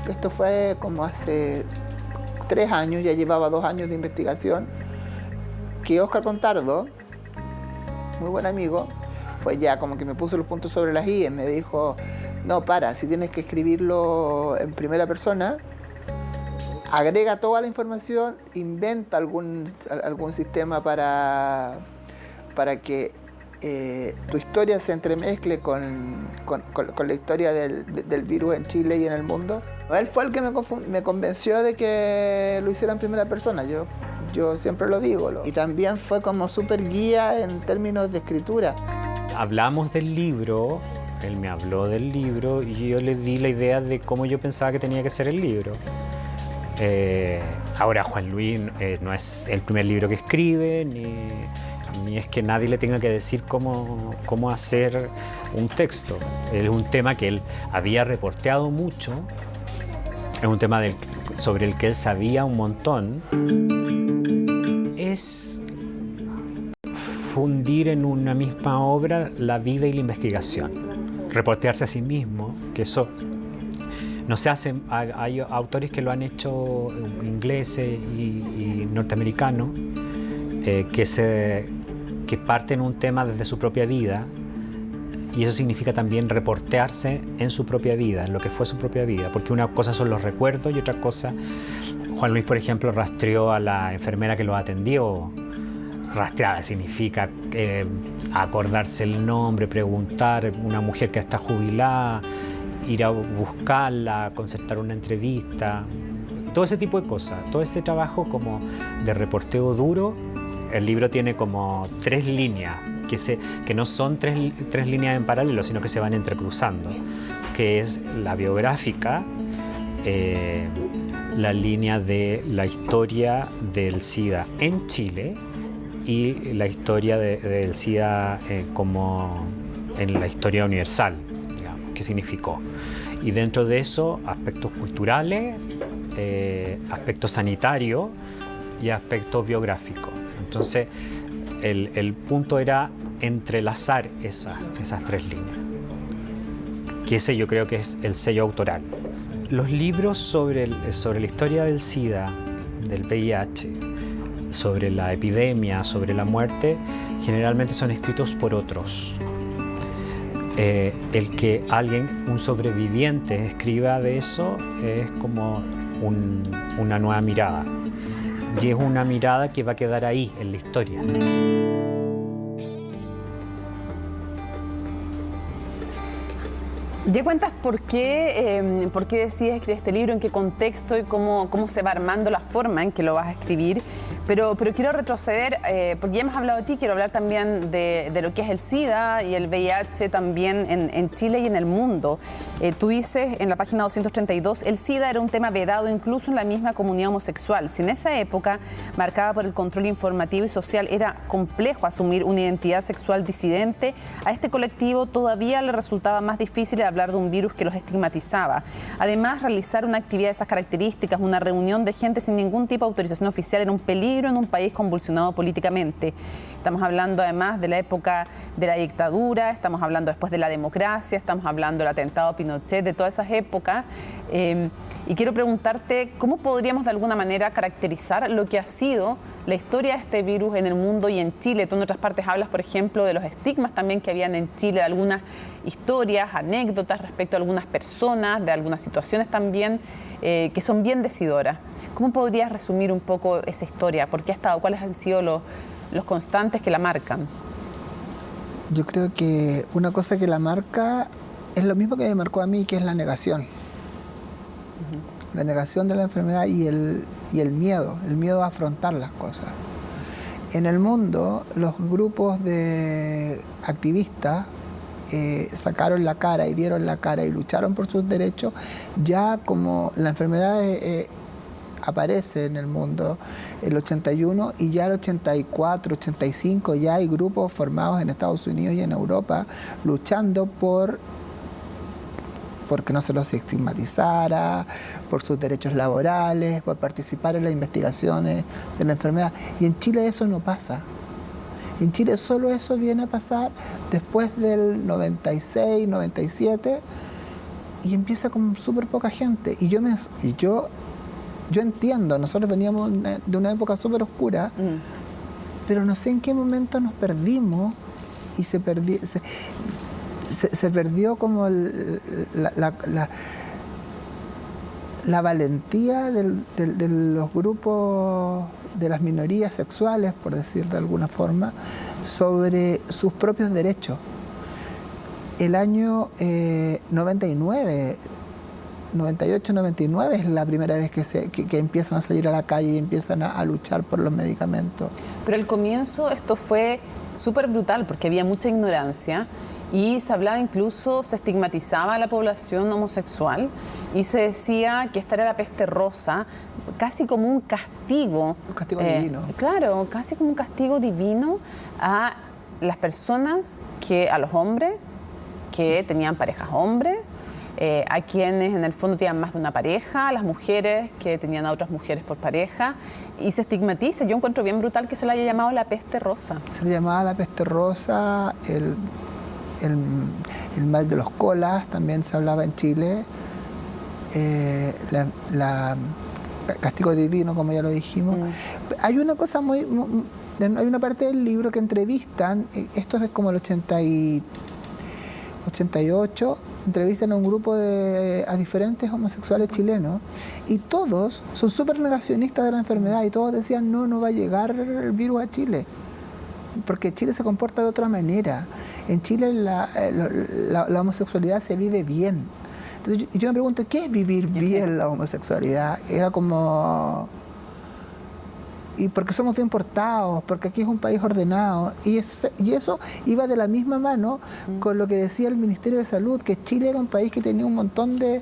esto fue como hace 3 años, ya llevaba 2 años de investigación, que Óscar Contardo, muy buen amigo, fue ya como que me puso los puntos sobre las i, me dijo, no, si tienes que escribirlo en primera persona, agrega toda la información, inventa algún sistema para que tu historia se entremezcle con la historia del virus en Chile y en el mundo. Él fue el que me convenció de que lo hiciera en primera persona, yo siempre lo digo. Y también fue como súper guía en términos de escritura. Hablamos del libro, él me habló del libro y yo le di la idea de cómo yo pensaba que tenía que ser el libro. Ahora Juan Luis no es el primer libro que escribe, ni es que nadie le tenga que decir cómo hacer un texto. Es un tema que él había reporteado mucho, es un tema sobre el que él sabía un montón. Es fundir en una misma obra la vida y la investigación, reportearse a sí mismo, que eso no se hace. Hay autores que lo han hecho, ingleses y norteamericanos, que parten un tema desde su propia vida, y eso significa también reportearse en su propia vida, en lo que fue su propia vida, porque una cosa son los recuerdos y otra cosa, Juan Luis, por ejemplo, rastreó a la enfermera que lo atendió. Rastreada significa acordarse el nombre, preguntar, una mujer que está jubilada, ir a buscarla, concertar una entrevista, todo ese tipo de cosas, todo ese trabajo como de reporteo duro. El libro tiene como 3 líneas, que no son tres líneas en paralelo, sino que se van entrecruzando, que es la biográfica, la línea de la historia del SIDA en Chile y la historia del SIDA como en la historia universal, digamos, qué significó. Y dentro de eso, aspectos culturales, aspectos sanitarios y aspectos biográficos. Entonces, el punto era entrelazar esas 3 líneas, que ese yo creo que es el sello autoral. Los libros sobre la historia del SIDA, del VIH, sobre la epidemia, sobre la muerte, generalmente son escritos por otros. El que un sobreviviente, escriba de eso es como una nueva mirada. Y es una mirada que va a quedar ahí, en la historia. Ya cuentas por qué decides escribir este libro, en qué contexto y cómo se va armando la forma en que lo vas a escribir, pero quiero retroceder, porque ya hemos hablado de ti, quiero hablar también de lo que es el SIDA y el VIH también en Chile y en el mundo. Tú dices en la página 232, el SIDA era un tema vedado incluso en la misma comunidad homosexual. Si en esa época, marcada por el control informativo y social, era complejo asumir una identidad sexual disidente, a este colectivo todavía le resultaba más difícil hablar de un virus que los estigmatizaba. Además, realizar una actividad de esas características, una reunión de gente sin ningún tipo de autorización oficial, era un peligro en un país convulsionado políticamente. Estamos hablando además de la época de la dictadura, estamos hablando después de la democracia, estamos hablando del atentado a Pinochet, de todas esas épocas. Y quiero preguntarte, ¿cómo podríamos de alguna manera caracterizar lo que ha sido la historia de este virus en el mundo y en Chile? Tú en otras partes hablas, por ejemplo, de los estigmas también que habían en Chile, de algunas historias, anécdotas respecto a algunas personas, de algunas situaciones también que son bien decidoras. ¿Cómo podrías resumir un poco esa historia? ¿Por qué ha estado? ¿Cuáles han sido los constantes que la marcan? Yo creo que una cosa que la marca es lo mismo que me marcó a mí, que es la negación. La negación de la enfermedad y el miedo a afrontar las cosas. En el mundo, los grupos de activistas sacaron la cara y dieron la cara y lucharon por sus derechos, ya como la enfermedad aparece en el mundo el 81 y ya el 84, 85 ya hay grupos formados en Estados Unidos y en Europa luchando porque no se los estigmatizara, por sus derechos laborales, por participar en las investigaciones de la enfermedad. Y en Chile eso no pasa. En Chile solo eso viene a pasar después del 96, 97, y empieza con súper poca gente. Y yo entiendo, nosotros veníamos de una época súper oscura, pero no sé en qué momento nos perdimos y se perdió como la valentía de los grupos, de las minorías sexuales, por decir de alguna forma, sobre sus propios derechos. El año 99, 98, 99 es la primera vez que empiezan a salir a la calle y empiezan a luchar por los medicamentos. Pero al comienzo esto fue súper brutal porque había mucha ignorancia y se hablaba incluso, se estigmatizaba a la población homosexual y se decía que esta era la peste rosa, casi como un castigo. Un castigo divino. Claro, casi como un castigo divino a las personas, a los hombres que tenían parejas hombres, a quienes en el fondo tenían más de una pareja, a las mujeres que tenían a otras mujeres por pareja, y se estigmatiza. Yo encuentro bien brutal que se le haya llamado la peste rosa. Se le llamaba la peste rosa, el mal de los colas, también se hablaba en Chile, castigo divino, como ya lo dijimos. Hay una cosa hay una parte del libro que entrevistan, esto es como el 88, entrevistan a un grupo a diferentes homosexuales chilenos y todos son súper negacionistas de la enfermedad y todos decían no va a llegar el virus a Chile porque Chile se comporta de otra manera. En Chile la homosexualidad se vive bien. Entonces yo me pregunto, ¿qué es vivir bien la homosexualidad? Era como... Y porque somos bien portados, porque aquí es un país ordenado. Y eso iba de la misma mano con lo que decía el Ministerio de Salud, que Chile era un país que tenía un montón que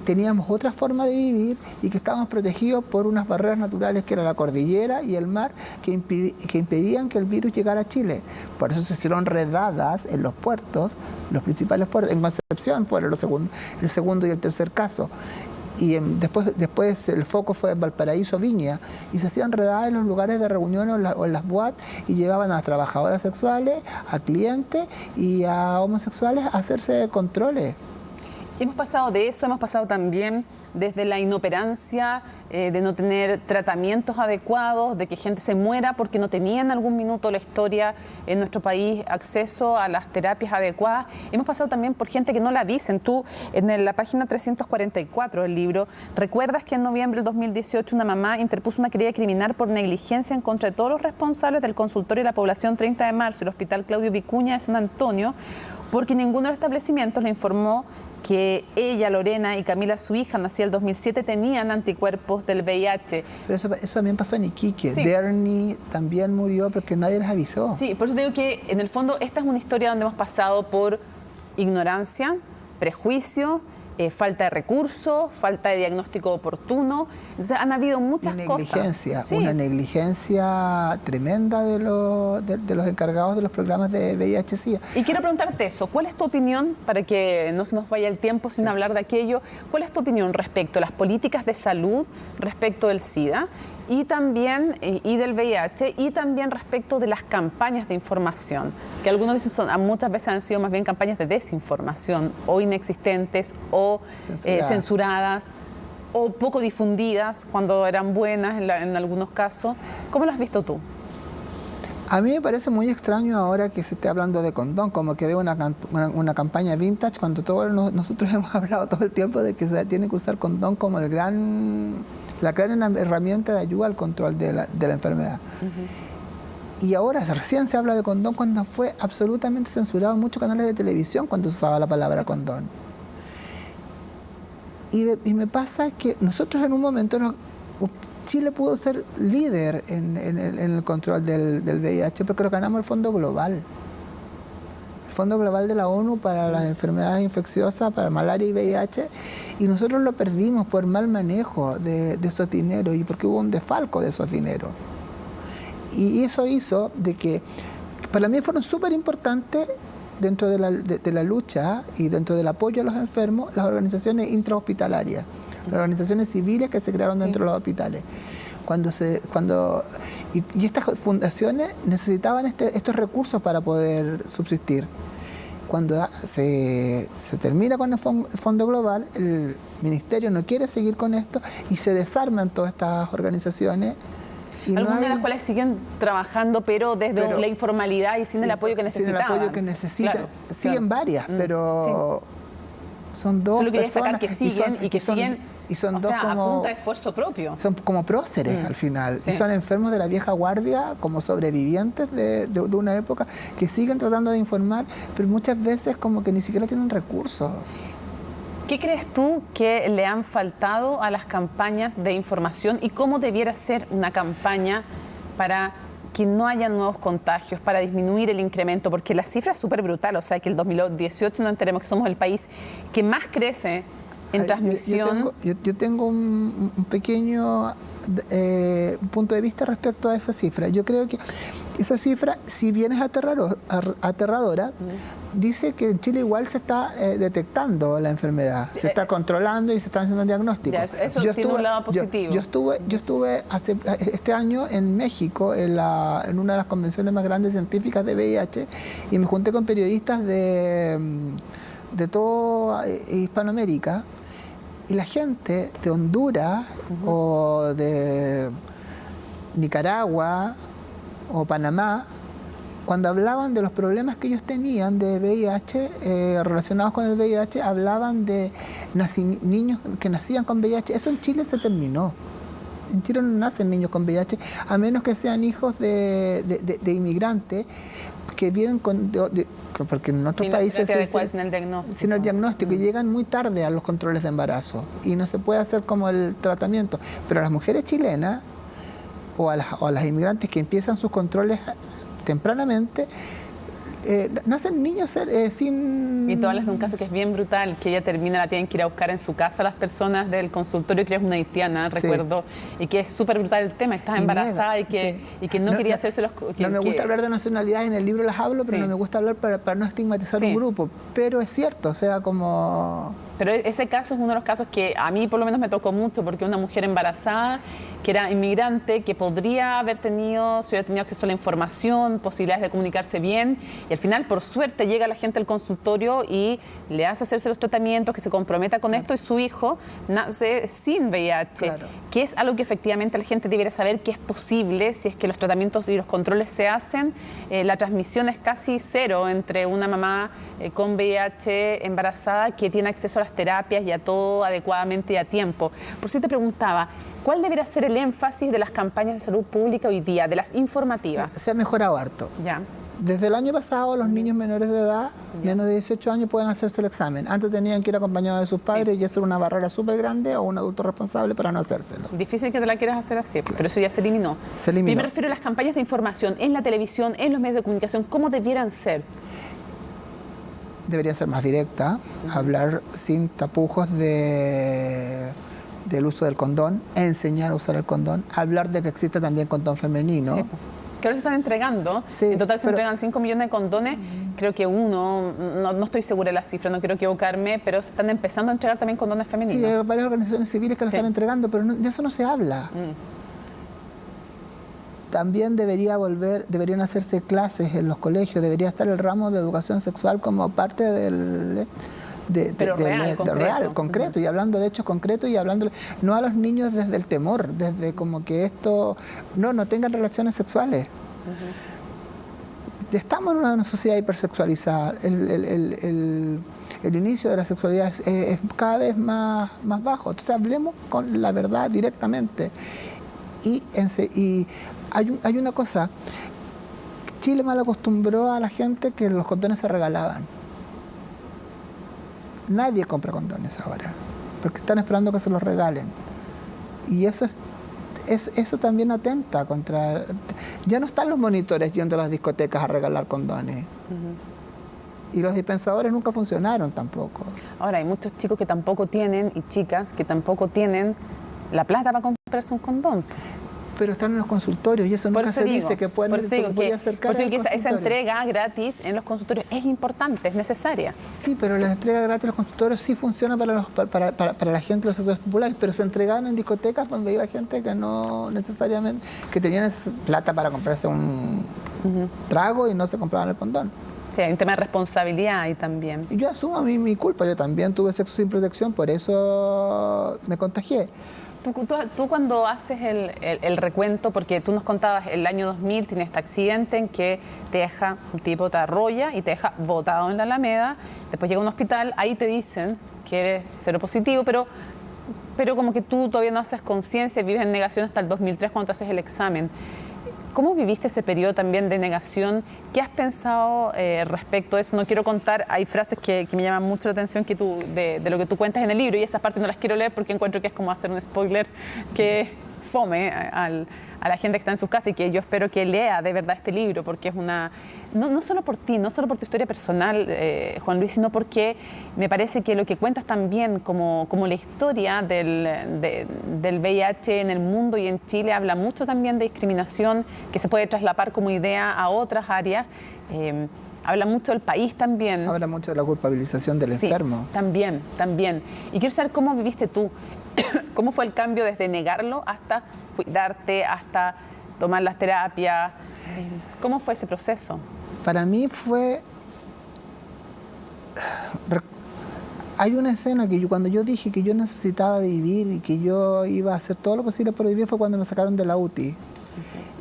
teníamos otra forma de vivir y que estábamos protegidos por unas barreras naturales que era la cordillera y el mar que impedían que el virus llegara a Chile. Por eso se hicieron redadas en los puertos, los principales puertos. En Concepción fueron el segundo y el tercer caso. Y después el foco fue en Valparaíso, Viña, y se hacían redadas en los lugares de reunión o en las boats y llevaban a trabajadoras sexuales, a clientes y a homosexuales a hacerse controles. Hemos pasado de eso, hemos pasado también desde la inoperancia, de no tener tratamientos adecuados, de que gente se muera porque no tenía en algún minuto la historia en nuestro país acceso a las terapias adecuadas. Hemos pasado también por gente que no la dicen. Tú, en la página 344 del libro, recuerdas que en noviembre del 2018 una mamá interpuso una querella criminal por negligencia en contra de todos los responsables del consultorio de la población 30 de marzo y el Hospital Claudio Vicuña de San Antonio, porque ninguno de los establecimientos le informó que ella, Lorena y Camila, su hija, nacida el 2007, tenían anticuerpos del VIH. Pero eso también pasó en Iquique. Sí. Derny también murió porque nadie les avisó. Sí, por eso digo que en el fondo esta es una historia donde hemos pasado por ignorancia, prejuicio, falta de recursos, falta de diagnóstico oportuno. Entonces han habido muchas cosas. Sí. Una negligencia tremenda de los encargados de los programas de VIH-Sida. Y quiero preguntarte eso, ¿cuál es tu opinión, para que no se nos vaya el tiempo sin hablar de aquello, cuál es tu opinión respecto a las políticas de salud, respecto del SIDA y también y del VIH, y también respecto de las campañas de información, que algunos dicen muchas veces han sido más bien campañas de desinformación, o inexistentes, o censuradas, o poco difundidas cuando eran buenas en algunos casos? ¿Cómo las has visto tú? A mí me parece muy extraño ahora que se esté hablando de condón, como que veo una campaña vintage cuando todos nosotros hemos hablado todo el tiempo de que se tiene que usar condón como la gran herramienta de ayuda al control de la enfermedad. Y ahora recién se habla de condón cuando fue absolutamente censurado en muchos canales de televisión cuando se usaba la palabra condón. Y me pasa que nosotros en un momento, Chile pudo ser líder en el control del VIH porque lo ganamos el Fondo Global. El Fondo Global de la ONU para las enfermedades infecciosas, para malaria y VIH, y nosotros lo perdimos por mal manejo de esos dineros y porque hubo un desfalco de esos dineros. Y eso hizo de que para mí fueron súper importantes dentro de la lucha y dentro del apoyo a los enfermos, las organizaciones intrahospitalarias, las organizaciones civiles que se crearon dentro de los hospitales. Y estas fundaciones necesitaban estos recursos para poder subsistir. Cuando se termina con el Fondo Global, el Ministerio no quiere seguir con esto y se desarman todas estas organizaciones. Algunas de las cuales siguen trabajando, pero desde la informalidad y sin el apoyo que necesitaban. Sin el apoyo que necesitan. Claro, siguen varias, pero son dos solo quería personas sacar que siguen y que siguen y son o dos sea, como, a punta de esfuerzo propio. Son como próceres al final. Sí. Y son enfermos de la vieja guardia, como sobrevivientes de una época, que siguen tratando de informar, pero muchas veces como que ni siquiera tienen recursos. ¿Qué crees tú que le han faltado a las campañas de información y cómo debiera ser una campaña para que no haya nuevos contagios, para disminuir el incremento? Porque la cifra es súper brutal, o sea que el 2018 no enteremos que somos el país que más crece en transmisión. Yo tengo un pequeño punto de vista respecto a esa cifra. Yo creo que esa cifra, si bien es aterradora, dice que en Chile igual se está detectando la enfermedad, se está controlando y se están haciendo diagnósticos. Eso tiene un lado positivo. Yo estuve este año en México, en una de las convenciones más grandes científicas de VIH, y me junté con periodistas de toda Hispanoamérica, y la gente de Honduras o de Nicaragua o Panamá, cuando hablaban de los problemas que ellos tenían de VIH, relacionados con el VIH, hablaban de niños que nacían con VIH. Eso en Chile se terminó. En Chile no nacen niños con VIH, a menos que sean hijos de inmigrantes que vienen porque en otros países sin el diagnóstico y llegan muy tarde a los controles de embarazo y no se puede hacer como el tratamiento. Pero a las mujeres chilenas o a las inmigrantes que empiezan sus controles tempranamente, nacen niños sin... Y todas las de un caso que es bien brutal, que ella termina, la tienen que ir a buscar en su casa las personas del consultorio, que es una haitiana, recuerdo, y que es súper brutal el tema, estaba embarazada y que no quería hacerse los... No me gusta hablar de nacionalidades, en el libro las hablo, pero no me gusta hablar para no estigmatizar un grupo, pero es cierto, o sea, como... Pero ese caso es uno de los casos que a mí por lo menos me tocó mucho, porque una mujer embarazada que era inmigrante, que podría haber tenido, si hubiera tenido acceso a la información, posibilidades de comunicarse bien, y al final, por suerte, llega la gente al consultorio y le hace hacerse los tratamientos, que se comprometa con esto, y su hijo nace sin VIH, que es algo que efectivamente la gente debería saber que es posible, si es que los tratamientos y los controles se hacen. La transmisión es casi cero entre una mamá con VIH embarazada que tiene acceso a las terapias y a todo adecuadamente y a tiempo. Por eso te preguntaba, ¿cuál debería ser el énfasis de las campañas de salud pública hoy día, de las informativas? Se ha mejorado harto. Ya. Desde el año pasado, los niños menores de edad, menos de 18 años, pueden hacerse el examen. Antes tenían que ir acompañados de sus padres y eso era una barrera súper grande o un adulto responsable para no hacérselo. Difícil que te la quieras hacer así, pero eso ya se eliminó. Se eliminó. Y me refiero a las campañas de información en la televisión, en los medios de comunicación, ¿cómo debieran ser? Debería ser más directa, hablar sin tapujos del uso del condón, enseñar a usar el condón, hablar de que existe también condón femenino. Sí. Que ahora se están entregando, en total se entregan 5 millones de condones, creo que no estoy segura de la cifra, no quiero equivocarme, pero se están empezando a entregar también condones femeninos. Sí, hay varias organizaciones civiles que lo están entregando, pero de eso no se habla. También deberían hacerse clases en los colegios, debería estar el ramo de educación sexual como parte del... real, concreto, y hablando de hechos concretos y hablando no a los niños desde el temor, desde como que esto no tengan relaciones sexuales. Estamos en una sociedad hipersexualizada, el inicio de la sexualidad es cada vez más bajo, entonces hablemos con la verdad directamente. Y hay una cosa, Chile mal acostumbró a la gente que los condones se regalaban. Nadie compra condones ahora, porque están esperando que se los regalen. Y eso también atenta contra... Ya no están los monitores yendo a las discotecas a regalar condones. Y los dispensadores nunca funcionaron tampoco. Ahora, hay muchos chicos que tampoco tienen, y chicas que tampoco tienen la plata para comprarse un condón. Pero están en los consultorios y eso nunca se dice que pueden acercar por eso digo al que esa consultorio. entrega gratis en los consultorios es importante, es necesaria. Sí, pero la entrega gratis en los consultorios sí funciona para la gente de los sectores populares, pero se entregaban en discotecas donde iba gente que no necesariamente, que tenían plata para comprarse un trago y no se compraban el condón. Sí, hay un tema de responsabilidad ahí también. Y yo asumo a mí mi culpa, yo también tuve sexo sin protección, por eso me contagié. Tú cuando haces el recuento, porque tú nos contabas el año 2000 tienes este accidente en que te deja un tipo, te arrolla y te deja botado en la Alameda, después llega a un hospital, ahí te dicen que eres seropositivo, pero como que tú todavía no haces conciencia, vives en negación hasta el 2003 cuando te haces el examen. ¿Cómo viviste ese periodo también de negación? ¿Qué has pensado respecto a eso? No quiero contar, hay frases que me llaman mucho la atención que de lo que tú cuentas en el libro y esas partes no las quiero leer porque encuentro que es como hacer un spoiler que fome a la gente que está en sus casas y que yo espero que lea de verdad este libro porque es una... No solo por ti, no solo por tu historia personal, Juan Luis, sino porque me parece que lo que cuentas también como la historia del VIH en el mundo y en Chile habla mucho también de discriminación que se puede traslapar como idea a otras áreas. Habla mucho del país también. Habla mucho de la culpabilización del enfermo. También. Y quiero saber cómo viviste tú, cómo fue el cambio desde negarlo hasta cuidarte, hasta tomar las terapias. ¿Cómo fue ese proceso? Para mí fue... Hay una escena que cuando yo dije que yo necesitaba vivir y que yo iba a hacer todo lo posible por vivir fue cuando me sacaron de la UTI.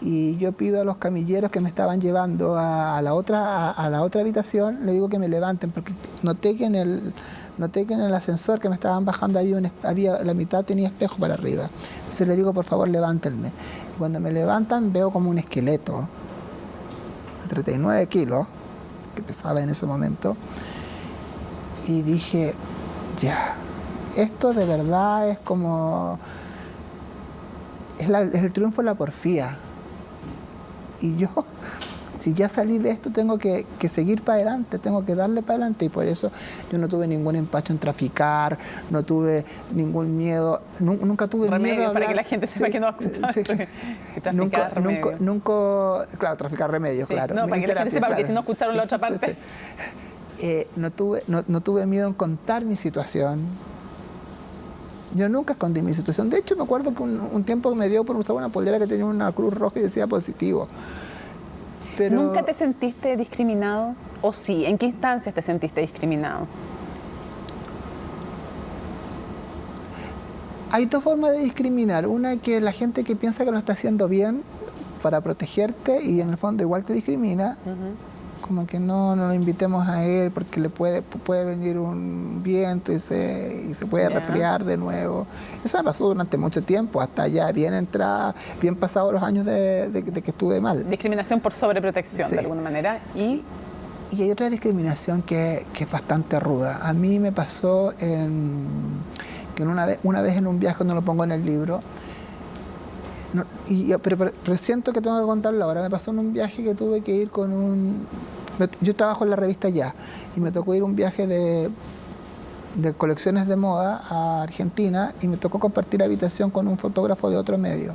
Y yo pido a los camilleros que me estaban llevando a la otra habitación, le digo que me levanten, porque noté que en el ascensor que me estaban bajando la mitad tenía espejo para arriba. Entonces le digo, por favor, levántenme. Y cuando me levantan veo como un esqueleto de 39 kilos, que pesaba en ese momento, y dije, ya, esto de verdad es como... es el triunfo de la porfía. Y yo, si ya salí de esto, tengo que seguir para adelante, tengo que darle para adelante. Y por eso yo no tuve ningún empacho en traficar, no tuve ningún miedo, nunca tuve remedio miedo. Para que la gente sepa que no va a escuchar. Traficar remedios. Claro, traficar remedios, sí, claro. No, para que la gente sepa, porque si no escucharon la otra parte. No tuve miedo en contar mi situación. Yo nunca escondí mi situación. De hecho, me acuerdo que un tiempo me dio por usar una polera que tenía una cruz roja y decía positivo. Pero... ¿Nunca te sentiste discriminado? ¿O sí? ¿En qué instancias te sentiste discriminado? Hay dos formas de discriminar. Una que la gente que piensa que lo está haciendo bien para protegerte y en el fondo igual te discrimina. Como que no lo invitemos a él porque le puede venir un viento y se puede resfriar de nuevo. Eso me pasó durante mucho tiempo, hasta ya bien pasados los años de que estuve mal. Discriminación por sobreprotección, de alguna manera. Y hay otra discriminación que es bastante ruda. A mí me pasó que una vez en un viaje, no lo pongo en el libro, pero siento que tengo que contarlo ahora. Me pasó en un viaje que tuve que ir yo trabajo en la revista Ya y me tocó ir un viaje de colecciones de moda a Argentina y me tocó compartir habitación con un fotógrafo de otro medio.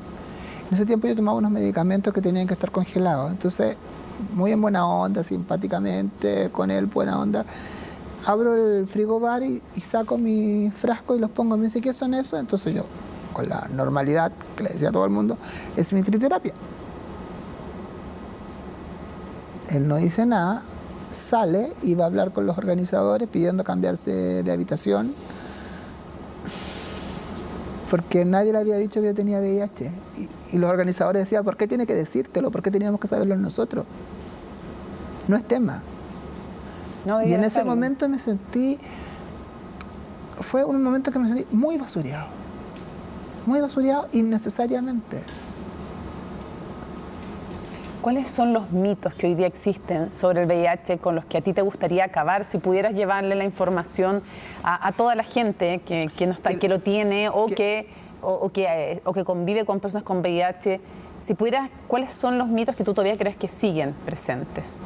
En ese tiempo yo tomaba unos medicamentos que tenían que estar congelados. Entonces, muy en buena onda, simpáticamente, con él, buena onda, abro el frigobar y saco mi frasco y los pongo. Me dice, ¿qué son eso? Entonces yo, con la normalidad que le decía a todo el mundo, es mi triterapia. Él no dice nada, sale y va a hablar con los organizadores pidiendo cambiarse de habitación porque nadie le había dicho que yo tenía VIH. Y los organizadores decían, ¿por qué tiene que decírtelo? ¿Por qué teníamos que saberlo nosotros? No es tema. No, y en ese momento fue un momento que me sentí muy basureado innecesariamente. ¿Cuáles son los mitos que hoy día existen sobre el VIH con los que a ti te gustaría acabar si pudieras llevarle la información a toda la gente que lo tiene o que convive con personas con VIH? Si pudieras, ¿cuáles son los mitos que tú todavía crees que siguen presentes?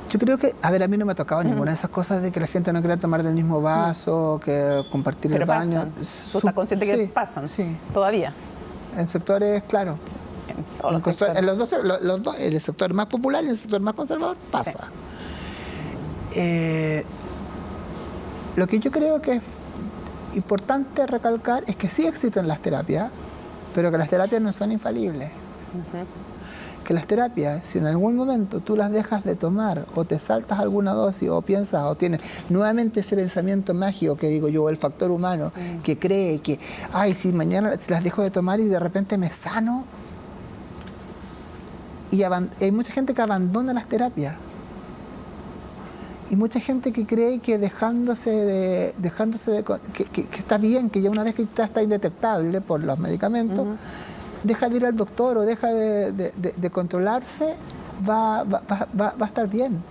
Yo creo que, a ver, a mí no me ha tocado ninguna de esas cosas de que la gente no quiera tomar del mismo vaso, que compartir Pero el baño. pasan. ¿Tú estás consciente que Sí, pasan? Sí. Todavía. En sectores, claro. En todos los sectores. En los dos, en el sector más popular y en el sector más conservador, pasa. Lo que yo creo que es importante recalcar es que sí existen las terapias, pero que las terapias no son infalibles. Que las terapias, si en algún momento tú las dejas de tomar o te saltas alguna dosis o piensas o tienes nuevamente ese pensamiento mágico que digo yo, el factor humano, que cree que, ay, si mañana si las dejo de tomar y de repente me sano, y hay mucha gente que abandona las terapias. Y mucha gente que cree que que está bien, que ya una vez que está indetectable por los medicamentos, deja de ir al doctor o deja de controlarse, va a estar bien.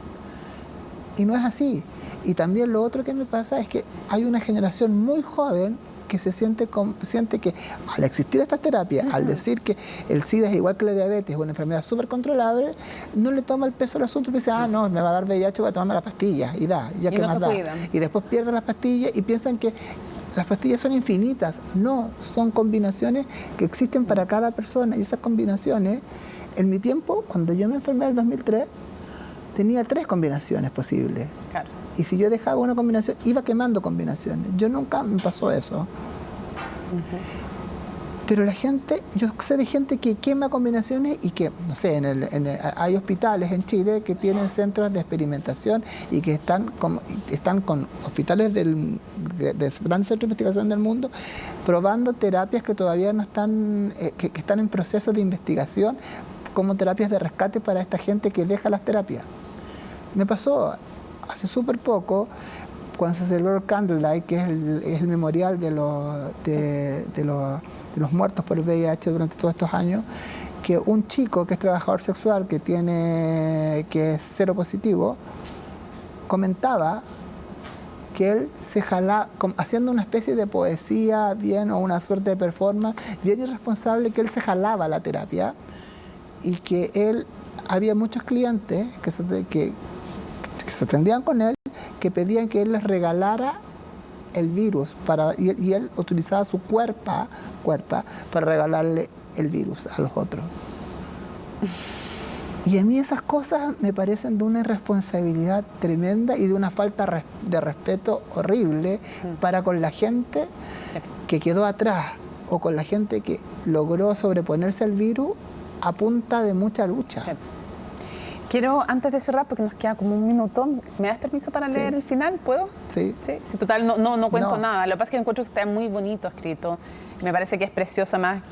Y no es así. Y también lo otro que me pasa es que hay una generación muy joven que siente que al existir estas terapias, al decir que el SIDA es igual que la diabetes, es una enfermedad súper controlable, no le toma el peso al asunto y dice, no, me va a dar VIH, voy a tomarme la pastilla, y ya que no más se da. cuidan. Y después pierden las pastillas y piensan que las pastillas son infinitas. No, son combinaciones que existen para cada persona, y esas combinaciones, en mi tiempo, cuando yo me enfermé en el 2003, tenía 3 combinaciones posibles. Claro. Y si yo dejaba una combinación, iba quemando combinaciones. Yo nunca me pasó eso. Pero la gente, yo sé de gente que quema combinaciones y que, no sé, hay hospitales en Chile que tienen centros de experimentación y que están con hospitales de grandes centros de investigación del mundo probando terapias que todavía no están, que están en proceso de investigación como terapias de rescate para esta gente que deja las terapias. Me pasó hace súper poco, cuando se celebró el Candlelight, que es el memorial de los muertos por el VIH durante todos estos años, que un chico que es trabajador sexual, que es seropositivo, comentaba que él se jalaba, haciendo una especie de poesía bien o una suerte de performance, bien irresponsable, que él se jalaba la terapia y que había muchos clientes que se atendían con él, que pedían que él les regalara el virus y él utilizaba su cuerpa para regalarle el virus a los otros. Y a mí esas cosas me parecen de una irresponsabilidad tremenda y de una falta de respeto horrible para con la gente que quedó atrás o con la gente que logró sobreponerse al virus a punta de mucha lucha. Sí. Quiero, antes de cerrar, porque nos queda como un minuto, ¿me das permiso para leer el final? ¿Puedo? Sí. Sí, total, no cuento nada. Lo que pasa es que encuentro que está muy bonito escrito. Me parece que es precioso. Además,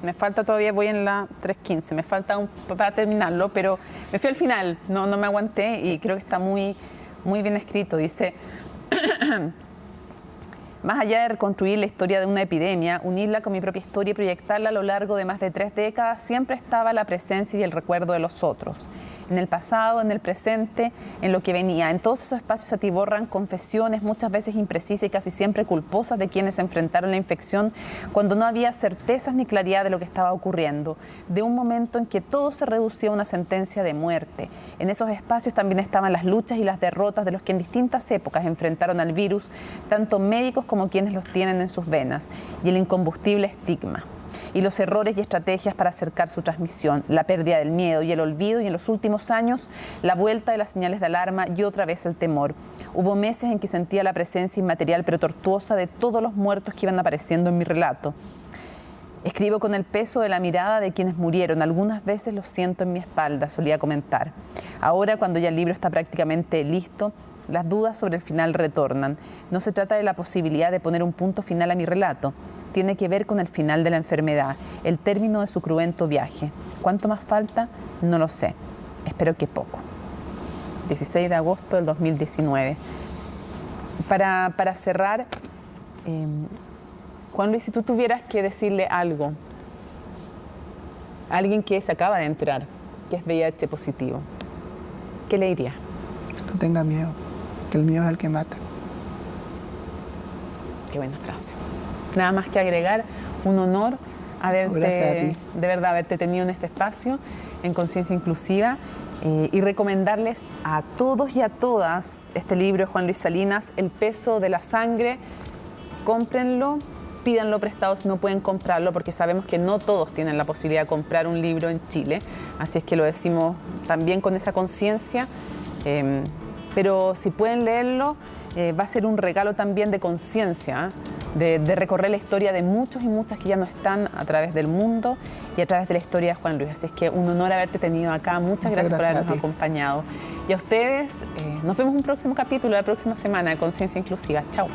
me falta todavía, voy en la 3:15, me falta para terminarlo, pero me fui al final, no me aguanté y creo que está muy, muy bien escrito. Dice... Más allá de reconstruir la historia de una epidemia, unirla con mi propia historia y proyectarla a lo largo de más de 3 décadas, siempre estaba la presencia y el recuerdo de los otros. En el pasado, en el presente, en lo que venía. En todos esos espacios se atiborran confesiones, muchas veces imprecisas y casi siempre culposas, de quienes enfrentaron la infección cuando no había certezas ni claridad de lo que estaba ocurriendo. De un momento en que todo se reducía a una sentencia de muerte. En esos espacios también estaban las luchas y las derrotas de los que en distintas épocas enfrentaron al virus, tanto médicos como quienes los tienen en sus venas, y el incombustible estigma. Y los errores y estrategias para acercar su transmisión, la pérdida del miedo y el olvido, y en los últimos años la vuelta de las señales de alarma y otra vez el temor. Hubo meses en que sentía la presencia inmaterial pero tortuosa de todos los muertos que iban apareciendo en mi relato. Escribo con el peso de la mirada de quienes murieron, algunas veces lo siento en mi espalda, solía comentar. Ahora, cuando ya el libro está prácticamente listo, las dudas sobre el final retornan. No se trata de la posibilidad de poner un punto final a mi relato. Tiene que ver con el final de la enfermedad, el término de su cruento viaje. ¿Cuánto más falta? No lo sé. Espero que poco. 16 de agosto del 2019. Para cerrar, Juan Luis, si tú tuvieras que decirle algo a alguien que se acaba de enterar que es VIH positivo, ¿qué le dirías? No tenga miedo, que el miedo es el que mata. Qué buena frase. Nada más que agregar, un honor Gracias a ti. de verdad haberte tenido en este espacio, en Conciencia Inclusiva. y recomendarles a todos y a todas este libro de Juan Luis Salinas, El peso de la sangre. Cómprenlo, pídanlo prestado si no pueden comprarlo, porque sabemos que no todos tienen la posibilidad de comprar un libro en Chile, así es que lo decimos también con esa conciencia, pero si pueden leerlo, va a ser un regalo también de conciencia, de recorrer la historia de muchos y muchas que ya no están a través del mundo y a través de la historia de Juan Luis. Así es que un honor haberte tenido acá. Muchas gracias por habernos acompañado. Y a ustedes, nos vemos en un próximo capítulo la próxima semana de Conciencia Inclusiva. Chao.